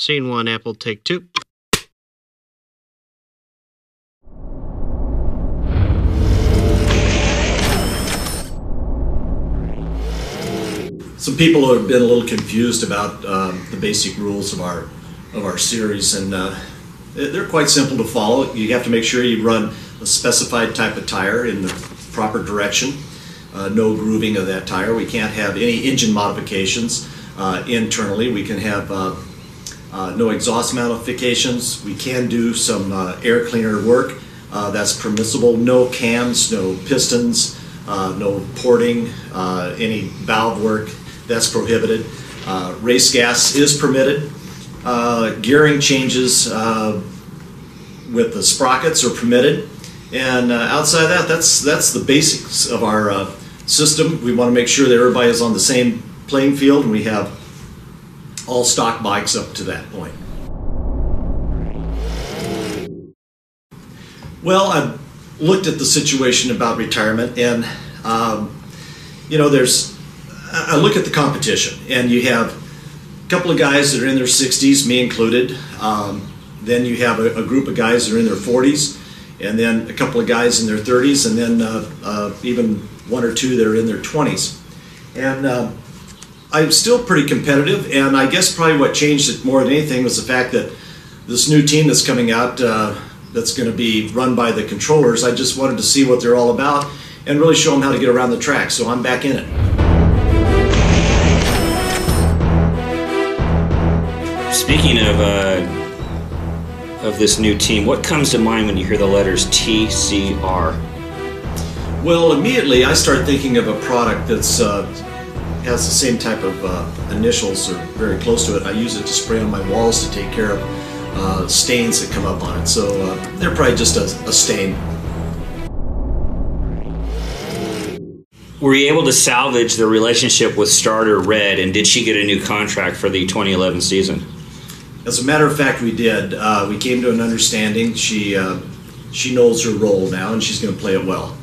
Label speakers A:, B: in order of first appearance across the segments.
A: Scene 1, Apple, take 2.
B: Some people have been a little confused about the basic rules of our series, and they're quite simple to follow. You have to make sure you run a specified type of tire in the proper direction. No grooving of that tire. We can't have any engine modifications internally. We can have no exhaust modifications. We can do some air cleaner work. That's permissible. No cams, no pistons, no porting, any valve work. That's prohibited. Race gas is permitted. Gearing changes with the sprockets are permitted. And outside of that, that's the basics of our system. We want to make sure that everybody is on the same playing field, and we have all stock bikes up to that point. Well, I've looked at the situation about retirement, and you know, I look at the competition, and you have a couple of guys that are in their 60s, me included. Then you have a group of guys that are in their 40s, and then a couple of guys in their 30s, and then even one or two that are in their 20s. And I'm still pretty competitive, and I guess probably what changed it more than anything was the fact that this new team that's coming out that's going to be run by the controllers, I just wanted to see what they're all about and really show them how to get around the track, so I'm back in it.
C: Speaking of this new team, what comes to mind when you hear the letters TCR?
B: Well, immediately I start thinking of a product that's has the same type of initials or very close to it. I use it to spray on my walls to take care of stains that come up on it. So they're probably just a stain.
C: Were you able to salvage the relationship with starter Red, and did she get a new contract for the 2011 season?
B: As a matter of fact, we did. We came to an understanding. She knows her role now, and she's going to play it well.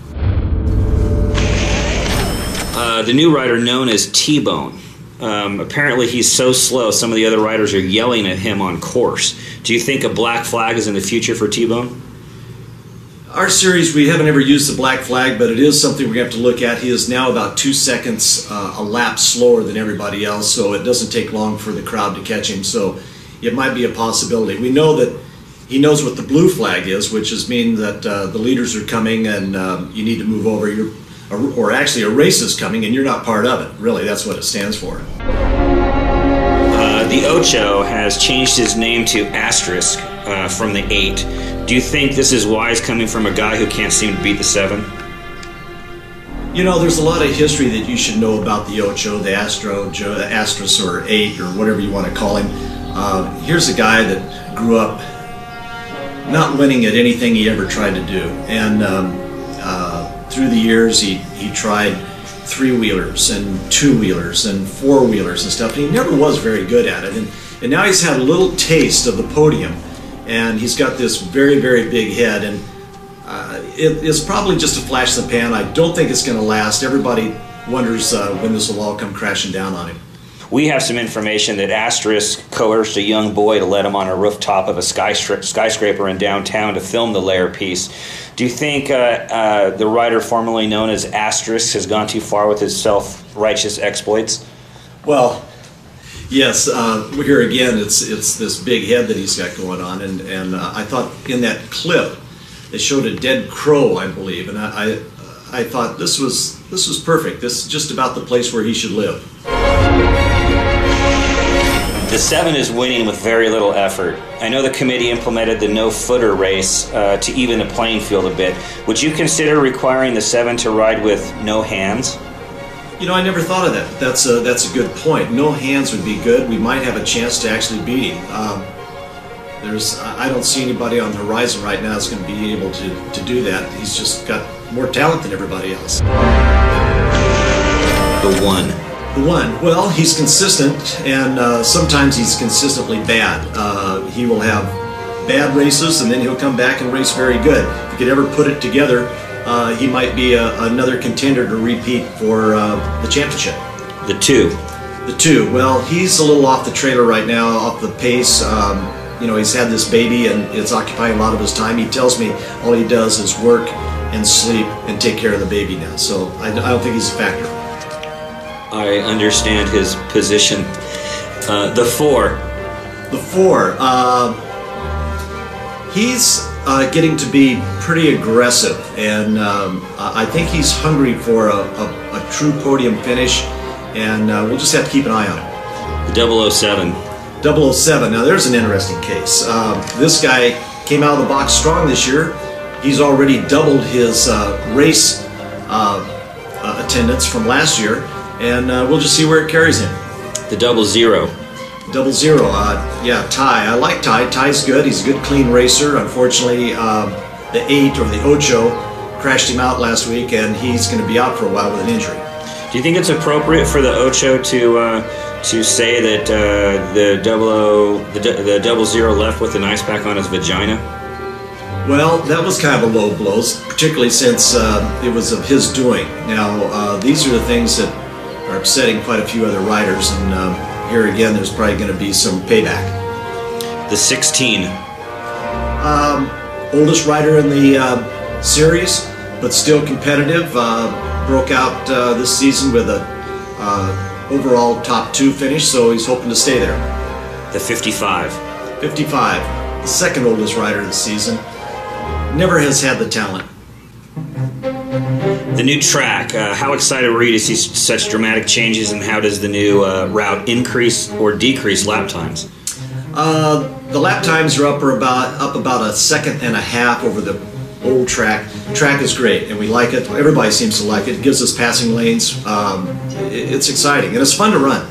C: The new rider known as T-Bone. Apparently he's so slow, some of the other riders are yelling at him on course. Do you think a black flag is in the future for T-Bone?
B: Our series, we haven't ever used the black flag, but it is something we have to look at. He is now about 2 seconds a lap slower than everybody else, so it doesn't take long for the crowd to catch him. So it might be a possibility. We know that he knows what the blue flag is, which is mean that the leaders are coming and you need to move over. Or actually a race is coming and you're not part of it. Really, that's what it stands for.
C: The Ocho has changed his name to Asterisk from the 8. Do you think this is wise coming from a guy who can't seem to beat the 7?
B: You know, there's a lot of history that you should know about the Ocho, the Asterisk or 8 or whatever you want to call him. Here's a guy that grew up not winning at anything he ever tried to do. And through the years, he tried 3-wheelers and 2-wheelers and 4-wheelers and stuff, and he never was very good at it. And now he's had a little taste of the podium, and he's got this very, very big head, and it's probably just a flash in the pan. I don't think it's going to last. Everybody wonders when this will all come crashing down on him.
C: We have some information that Asterisk coerced a young boy to let him on a rooftop of a skyscraper in downtown to film the Lair piece. Do you think the rider formerly known as Asterisk has gone too far with his self-righteous exploits?
B: Well, yes. Here again, it's this big head that he's got going on, and I thought in that clip they showed a dead crow, I believe, and I thought this was perfect. This is just about the place where he should live.
C: The 7 is winning with very little effort. I know the committee implemented the no-footer race to even the playing field a bit. Would you consider requiring the 7 to ride with no hands?
B: You know, I never thought of that. That's a good point. No hands would be good. We might have a chance to actually beat him. I don't see anybody on the horizon right now that's going to be able to do that. He's just got more talent than everybody else.
C: The 1.
B: The 1, well, he's consistent, and sometimes he's consistently bad. He will have bad races, and then he'll come back and race very good. If he could ever put it together, he might be another contender to repeat for the championship.
C: The 2.
B: The 2. Well, he's a little off the trailer right now, off the pace. You know, he's had this baby and it's occupying a lot of his time. He tells me all he does is work and sleep and take care of the baby now. So I don't think he's a factor.
C: I understand his position. The 4.
B: The 4. He's getting to be pretty aggressive, and I think he's hungry for a true podium finish, and we'll just have to keep an eye on him.
C: The 007.
B: 007. Now there's an interesting case. This guy came out of the box strong this year. He's already doubled his race attendance from last year, and we'll just see where it carries him.
C: The 00.
B: 00. Yeah, Ty. I like Ty. Ty's good. He's a good, clean racer. Unfortunately, the 8 or the Ocho crashed him out last week, and he's going to be out for a while with an injury.
C: Do you think it's appropriate for the Ocho to say that the 00 left with an ice pack on his vagina?
B: Well, that was kind of a low blow, particularly since it was of his doing. Now, these are the things that are upsetting quite a few other riders, and here again, there's probably going to be some payback.
C: The 16.
B: Oldest rider in the series, but still competitive. Broke out this season with a overall top 2 finish, so he's hoping to stay there.
C: The 55.
B: 55, the second oldest rider of the season. Never has had the talent.
C: The new track, how excited were you to see such dramatic changes, and how does the new route increase or decrease lap times?
B: The lap times are up about a second and a half over the old track. The track is great, and we like it. Everybody seems to like it. It gives us passing lanes. It's exciting, and it's fun to run.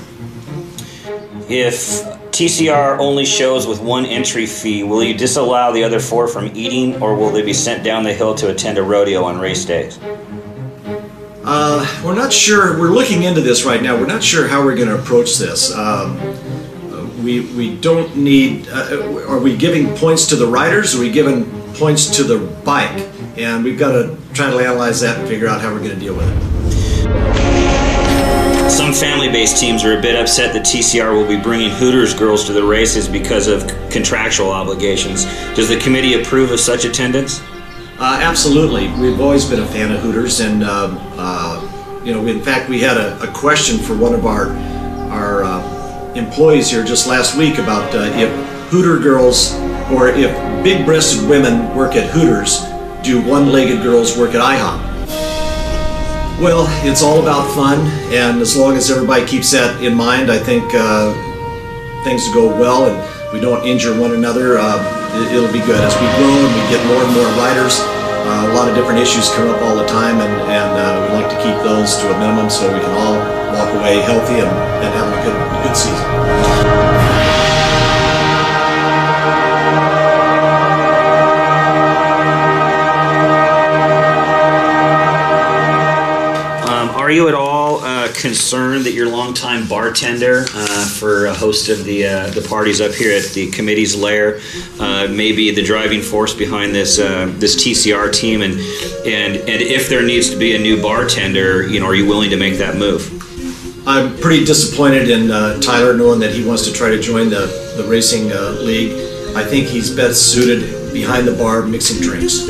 C: If TCR only shows with 1 entry fee, will you disallow the other 4 from eating, or will they be sent down the hill to attend a rodeo on race days?
B: We're not sure. We're looking into this right now. We're not sure how we're going to approach this. We don't need. Are we giving points to the riders, or are we giving points to the bike? And we've got to try to analyze that and figure out how we're going to deal with it.
C: Some family-based teams are a bit upset that TCR will be bringing Hooters girls to the races because of contractual obligations. Does the committee approve of such attendance?
B: Absolutely. We've always been a fan of Hooters, and you know, in fact, we had a question for one of our employees here just last week about if Hooter girls, or if big-breasted women work at Hooters, do one-legged girls work at IHOP? Well, it's all about fun, and as long as everybody keeps that in mind, I think things will go well, and we don't injure one another. It'll be good. As we grow and we get more and more riders, a lot of different issues come up all the time, and we like to keep those to a minimum so we can all walk away healthy and have a good season.
C: Are you at all concerned that your longtime bartender for a host of the parties up here at the committee's lair may be the driving force behind this TCR team, and if there needs to be a new bartender, you know, are you willing to make that move?
B: I'm pretty disappointed in Tyler, knowing that he wants to try to join the racing league. I think he's best suited behind the bar mixing drinks.